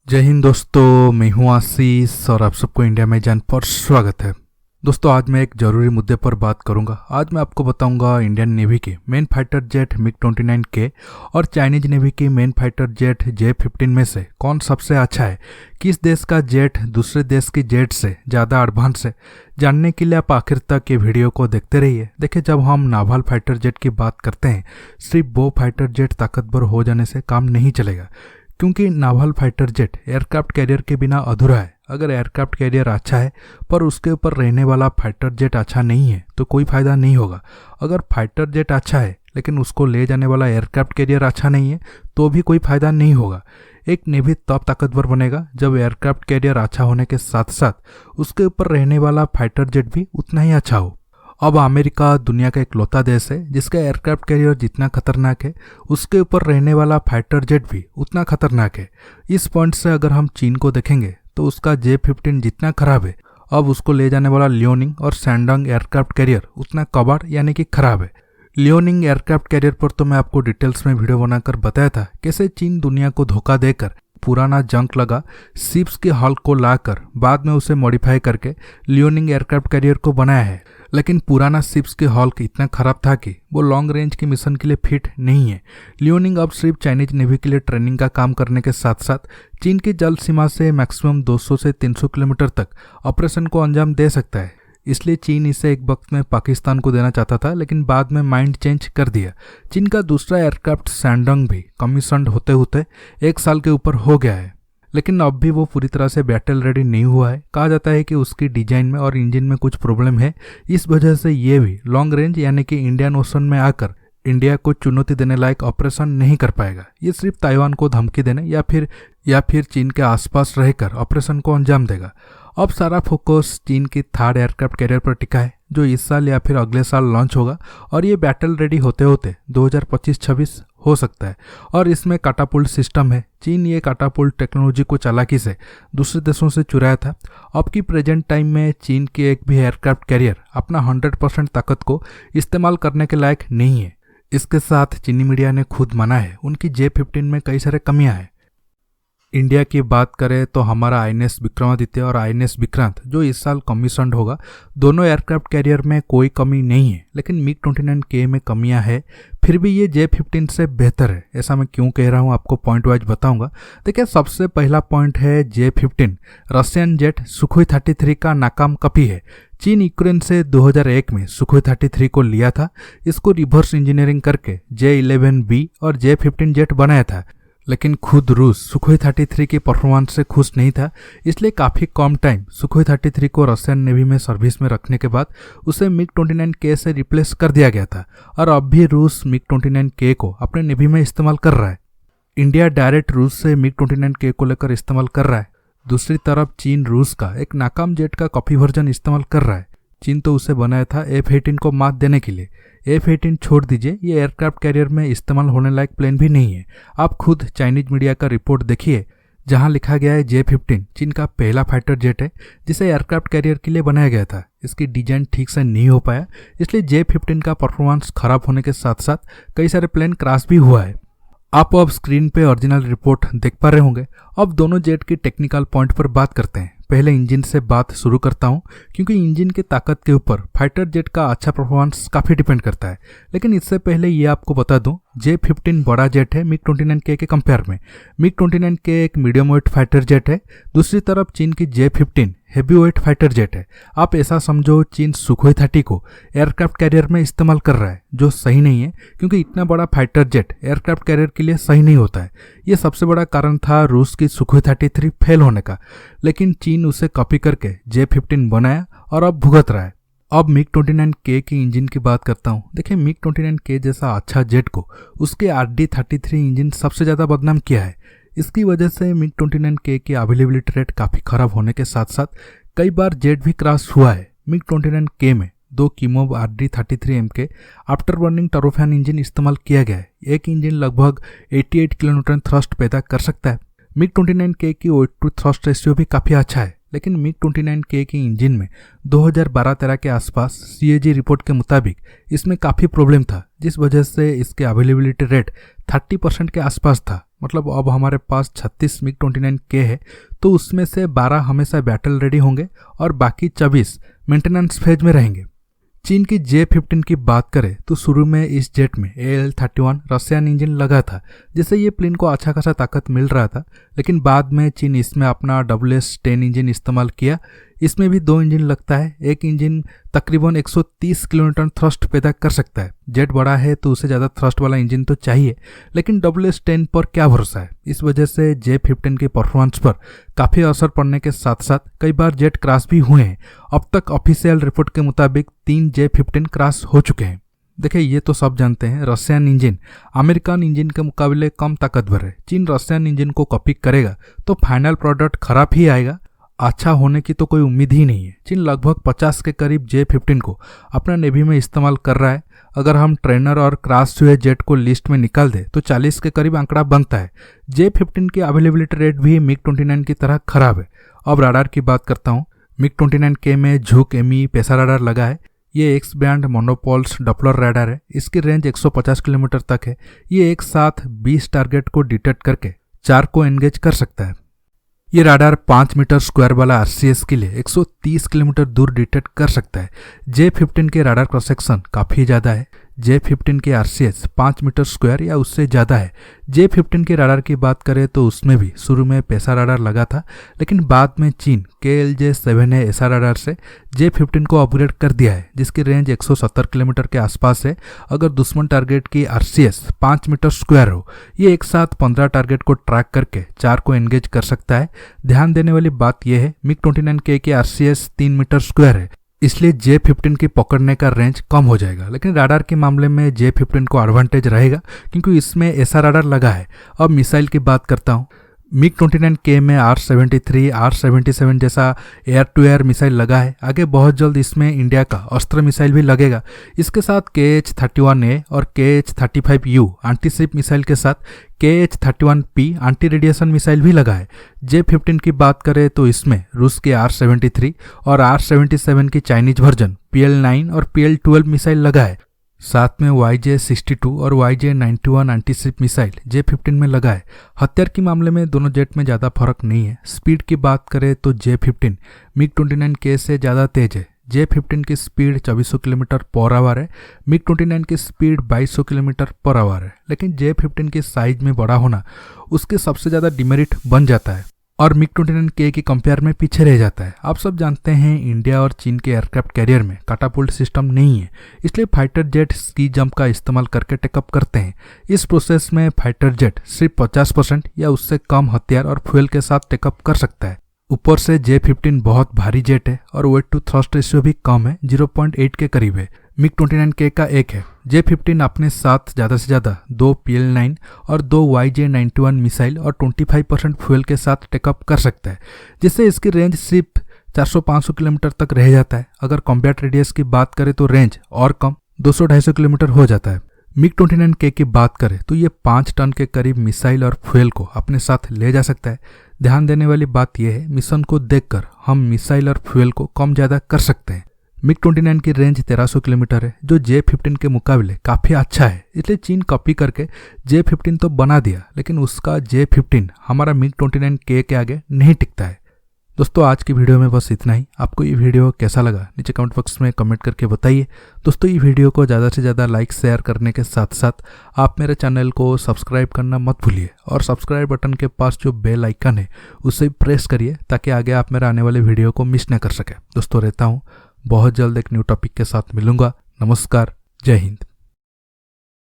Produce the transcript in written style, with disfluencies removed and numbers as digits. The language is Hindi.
जय हिंद दोस्तों, मैं हूं आशीष और आप सबको इंडिया में जान पर स्वागत है। दोस्तों, आज मैं एक जरूरी मुद्दे पर बात करूंगा। आज मैं आपको बताऊंगा इंडियन नेवी के मेन फाइटर जेट MiG-29K और चाइनीज नेवी की मेन फाइटर जेट J-15 में से कौन सबसे अच्छा है, किस देश का जेट दूसरे देश की जेट से ज़्यादा एडवांस है। जानने के लिए आप आखिर तक ये वीडियो को देखते रहिए। देखिए, जब हम नावल फाइटर जेट की बात करते हैं, सिर्फ वो फाइटर जेट ताकतवर हो जाने से काम नहीं चलेगा, क्योंकि novel fighter jet aircraft carrier के बिना अधूरा है। अगर एयरक्राफ्ट कैरियर अच्छा है पर उसके ऊपर रहने वाला फाइटर जेट अच्छा नहीं है तो कोई फायदा नहीं होगा। अगर फाइटर जेट अच्छा है लेकिन उसको ले जाने वाला एयरक्राफ्ट कैरियर अच्छा नहीं है तो भी कोई फायदा नहीं होगा। एक नेवी तब ताकतवर बनेगा जब एयरक्राफ्ट कैरियर अच्छा होने के साथ साथ उसके ऊपर रहने वाला फाइटर जेट भी उतना ही अच्छा हो। अब अमेरिका दुनिया का इकलौता देश है जिसका एयरक्राफ्ट कैरियर जितना खतरनाक है, उसके ऊपर रहने वाला फाइटर जेट भी उतना खतरनाक है। इस पॉइंट से अगर हम चीन को देखेंगे तो उसका J-15 जितना खराब है, अब उसको ले जाने वाला लियोनिंग और सैंडोंग एयरक्राफ्ट कैरियर उतना कबाड़ यानी कि खराब है। लियोनिंग एयरक्राफ्ट कैरियर पर तो मैं आपको डिटेल्स में वीडियो बनाकर बताया था कैसे चीन दुनिया को धोखा देकर पुराना जंक लगा शिप्स के हल को लाकर बाद में उसे मॉडिफाई करके लियोनिंग एयरक्राफ्ट कैरियर को बनाया है। लेकिन पुराना शिप्स के हॉल इतना खराब था कि वो लॉन्ग रेंज की मिशन के लिए फिट नहीं है। लियोनिंग अब सिर्फ चाइनीज नेवी के लिए ट्रेनिंग का काम करने के साथ साथ चीन की जल सीमा से मैक्सिमम 200 से 300 किलोमीटर तक ऑपरेशन को अंजाम दे सकता है। इसलिए चीन इसे एक वक्त में पाकिस्तान को देना चाहता था, लेकिन बाद में माइंड चेंज कर दिया। चीन का दूसरा एयरक्राफ्ट सैंडोंग भी कमीशन्ड होते होते 1 साल के ऊपर हो गया है, लेकिन अब भी वो पूरी तरह से बैटल रेडी नहीं हुआ है। कहा जाता है कि उसकी डिजाइन में और इंजन में कुछ प्रॉब्लम है। इस वजह से ये भी लॉन्ग रेंज यानी कि इंडियन ओशन में आकर इंडिया को चुनौती देने लायक ऑपरेशन नहीं कर पाएगा। ये सिर्फ ताइवान को धमकी देने या फिर चीन के आसपास रहकर ऑपरेशन को अंजाम देगा। अब सारा फोकस चीन की थर्ड एयरक्राफ्ट कैरियर पर टिका है जो इस साल या फिर अगले साल लॉन्च होगा, और ये बैटल रेडी होते होते 2025-26 हो सकता है। और इसमें काटापुल्ट सिस्टम है। चीन ये काटापुल्ट टेक्नोलॉजी को चालाकी से दूसरे देशों से चुराया था। अब की प्रेजेंट टाइम में चीन की एक भी एयरक्राफ्ट कैरियर अपना 100% ताकत को इस्तेमाल करने के लायक नहीं है। इसके साथ चीनी मीडिया ने खुद माना है उनकी J-15 में कई सारे कमियां हैं। इंडिया की बात करें तो हमारा INS विक्रमादित्य और INS विक्रांत जो इस साल कमीशन्ड होगा, दोनों एयरक्राफ्ट कैरियर में कोई कमी नहीं है, लेकिन MiG-29K में कमियां है। फिर भी ये J-15 से बेहतर है। ऐसा मैं क्यों कह रहा हूँ आपको पॉइंट वाइज बताऊंगा। देखिए, सबसे पहला पॉइंट है J-15 रशियन जेट सुखोई 33 का नाकाम कॉपी है। चीन यूक्रेन से 2001 में सुखोई 33 को लिया था। इसको रिवर्स इंजीनियरिंग करके J-11B और J-15 जेट बनाया था, लेकिन खुद रूस सुखोई 33 की परफॉर्मेंस से खुश नहीं था। इसलिए काफ़ी कम टाइम सुखोई 33 को रशियन नेवी में सर्विस में रखने के बाद उसे MiG-29K से रिप्लेस कर दिया गया था, और अब भी रूस MiG-29K को अपने नेवी में इस्तेमाल कर रहा है। इंडिया डायरेक्ट रूस से MiG-29K को लेकर इस्तेमाल कर रहा है। दूसरी तरफ चीन रूस का एक नाकाम जेट का कॉपी वर्जन इस्तेमाल कर रहा है। चीन तो उसे बनाया था F-18 को मात देने के लिए। F-18 छोड़ दीजिए, ये एयरक्राफ्ट कैरियर में इस्तेमाल होने लायक प्लेन भी नहीं है। आप खुद चाइनीज मीडिया का रिपोर्ट देखिए जहां लिखा गया है J-15 चीन का पहला फाइटर जेट है जिसे एयरक्राफ्ट कैरियर के लिए बनाया गया था। इसकी डिजाइन ठीक से नहीं हो पाया, इसलिए J-15 का परफॉर्मेंस खराब होने के साथ साथ कई सारे प्लेन क्रैश भी हुआ है। आप अब स्क्रीन पे ओरिजिनल रिपोर्ट देख पा रहे होंगे। अब दोनों जेट की टेक्निकल पॉइंट पर बात करते हैं। पहले इंजन से बात शुरू करता हूं, क्योंकि इंजन की ताकत के ऊपर फाइटर जेट का अच्छा परफॉर्मेंस काफ़ी डिपेंड करता है। लेकिन इससे पहले ये आपको बता दूं, J-15 बड़ा जेट है MiG-29K के कंपेयर में। MiG-29K एक मीडियम वेट फाइटर जेट है। दूसरी तरफ चीन की J-15 heavy weight fighter jet है। आप ऐसा समझो चीन सुखोई 30 को एयरक्राफ्ट कैरियर में इस्तेमाल कर रहा है, जो सही नहीं है, क्योंकि इतना बड़ा फाइटर जेट एयरक्राफ्ट कैरियर के लिए सही नहीं होता है। ये सबसे बड़ा कारण था रूस की सुखोई 33 फेल होने का, लेकिन चीन उसे कॉपी करके J-15 बनाया और अब भुगत रहा है। अब MiG-29K की इंजन की बात करता हूँ। देखिए, MiG-29K जैसा अच्छा जेट को उसके RD-33 इंजन सबसे ज़्यादा बदनाम किया है। इसकी वजह से MiG-29K की अवेलेबिलिटी रेट काफ़ी खराब होने के साथ साथ कई बार जेट भी क्रैश हुआ है। MiG-29K में 2 Kimov RD-33M के आफ्टर बर्निंग टर्बोफैन इंजन इस्तेमाल किया गया है। एक इंजन लगभग 88 किलोन्यूटन थ्रस्ट पैदा कर सकता है। MiG-29K की वेट टू थ्रस्ट रेशियो भी काफ़ी अच्छा है, लेकिन मिग 29K के इंजन में 2012-13 के आसपास CAG रिपोर्ट के मुताबिक इसमें काफ़ी प्रॉब्लम था, जिस वजह से इसके अवेलेबिलिटी रेट 30% के आसपास था। मतलब अब हमारे पास 36 मिग 29K है तो उसमें से 12 हमेशा बैटल रेडी होंगे और बाकी 24 मेंटेनेंस फेज में रहेंगे। चीन की J-15 की बात करें तो शुरू में इस जेट में AL-31 रशियन इंजन लगा था, जिससे ये प्लेन को अच्छा खासा ताकत मिल रहा था, लेकिन बाद में चीन इसमें अपना WS-10 इंजन इस्तेमाल किया। इसमें भी 2 इंजन लगता है। एक इंजन तकरीबन 130 किलोमीटर थ्रस्ट पैदा कर सकता है। जेट बड़ा है तो उसे ज़्यादा थ्रस्ट वाला इंजन तो चाहिए, लेकिन WS-10 पर क्या भरोसा है। इस वजह से J-15 की परफॉर्मेंस पर काफ़ी असर पड़ने के साथ साथ कई बार जेट क्रैश भी हुए हैं। अब तक ऑफिशियल रिपोर्ट के मुताबिक 3 J-15 क्रैश हो चुके हैं। देखिए, ये तो सब जानते हैं, रशियन इंजन अमेरिकन इंजन के मुकाबले कम ताकतवर है। चीन रशियन इंजन को कॉपी करेगा तो फाइनल प्रोडक्ट खराब ही आएगा, अच्छा होने की तो कोई उम्मीद ही नहीं है। चीन लगभग 50 के करीब J-15 को अपना नेवी में इस्तेमाल कर रहा है। अगर हम ट्रेनर और क्रैश हुए जेट को लिस्ट में निकाल दे तो 40 के करीब आंकड़ा बनता है। J-15 की अवेलेबिलिटी रेट भी मिग 29 की तरह खराब है। अब राडार की बात करता हूँ। मिग 29K में झुक ME पेसा राडार लगा है। ये x band monopoles Doppler radar है। इसकी रेंज 150 किलोमीटर तक है। ये एक साथ 20 टारगेट को डिटेक्ट करके 4 को एंगेज कर सकता है। ये राडार 5 मीटर स्क्वायर वाला RCS के लिए 130 किलोमीटर दूर डिटेक्ट कर सकता है। J-15 के राडार क्रॉस सेक्शन काफ़ी ज़्यादा है। J-15 के RCS 5 मीटर स्क्वायर या उससे ज़्यादा है। J-15 के राडार की बात करें तो उसमें भी शुरू में पेसा राडार लगा था, लेकिन बाद में चीन KLJ-7A ऐसा राडार से J-15 को अपग्रेड कर दिया है, जिसकी रेंज 170 किलोमीटर के आसपास है। अगर दुश्मन टारगेट की RCS 5 मीटर स्क्वायर हो, ये एक साथ 15 टारगेट को ट्रैक करके 4 को एंगेज कर सकता है। ध्यान देने वाली बात यह है, मिग 29K की RCS 3 मीटर स्क्वायर है, इसलिए J-15 की पकड़ने का रेंज कम हो जाएगा। लेकिन राडार के मामले में J-15 को एडवांटेज रहेगा क्योंकि इसमें ऐसा राडार लगा है। अब मिसाइल की बात करता हूँ। मिग 29K में R-73, R-77 जैसा एयर टू एयर मिसाइल लगा है। आगे बहुत जल्द इसमें इंडिया का अस्त्र मिसाइल भी लगेगा। इसके साथ KH-31A और KH-35U एंटीशिप मिसाइल के साथ KH-31P एंटी रेडिएशन मिसाइल भी लगा है। J-15 की बात करें तो इसमें रूस के R-73 और R-77 की चाइनीज वर्जन PL-9 और PL-12 मिसाइल लगा है। साथ में YJ-62 और YJ-91 एंटीशिप मिसाइल J-15 में लगा है। हथियार के मामले में दोनों जेट में ज़्यादा फर्क नहीं है। स्पीड की बात करें तो J-15 मिग 29K से ज़्यादा तेज है। J-15 की स्पीड 2400 किलोमीटर पर आवर है। मिग 29 की स्पीड 2200 किलोमीटर पर आवर है। लेकिन J-15 के साइज में बड़ा होना उसके सबसे ज़्यादा डिमेरिट बन जाता है और मिग 29K की कंपेयर में पीछे रह जाता है। आप सब जानते हैं, इंडिया और चीन के एयरक्राफ्ट कैरियर में कैटापुल्ट सिस्टम नहीं है, इसलिए फाइटर जेट स्की जंप का इस्तेमाल करके टेकअप करते हैं। इस प्रोसेस में फाइटर जेट सिर्फ 50% या उससे कम हथियार और फ्यूल के साथ टेकअप कर सकता है। ऊपर से J-15 बहुत भारी जेट है और वेट टू थ्रस्ट रेशियो भी कम है, 0.8 के करीब है। मिग 29K का एक है। J-15 अपने साथ ज़्यादा से ज़्यादा 2 PL-9 और 2 YJ-91 मिसाइल और 25% फ्यूल के साथ टेकअप कर सकता है, जिससे इसकी रेंज सिर्फ 400-500 किलोमीटर तक रह जाता है। अगर कॉम्बैट रेडियस की बात करें तो रेंज और कम 200-250 किलोमीटर हो जाता है। मिग 29K की बात करें तो ये 5 टन के करीब मिसाइल और फ्यूल को अपने साथ ले जा सकता है। ध्यान देने वाली बात यह है, मिशन को देखकर हम मिसाइल और फ्यूल को कम ज़्यादा कर सकते हैं। मिग 29 की रेंज 1300 किलोमीटर है, जो J-15 के मुकाबले काफ़ी अच्छा है। इसलिए चीन कॉपी करके J-15 तो बना दिया, लेकिन उसका J-15 हमारा मिग 29K के आगे नहीं टिकता है। दोस्तों, आज की वीडियो में बस इतना ही। आपको ये वीडियो कैसा लगा नीचे कमेंट बॉक्स में कमेंट करके बताइए। दोस्तों, ये वीडियो को ज़्यादा से ज़्यादा लाइक शेयर करने के साथ साथ आप मेरे चैनल को सब्सक्राइब करना मत भूलिए और सब्सक्राइब बटन के पास जो बेल आइकन है उसे प्रेस करिए, ताकि आगे आप मेरे आने वाले वीडियो को मिस न कर सके। दोस्तों, रहता हूँ, बहुत जल्द एक न्यू टॉपिक के साथ मिलूंगा। नमस्कार, जय हिंद।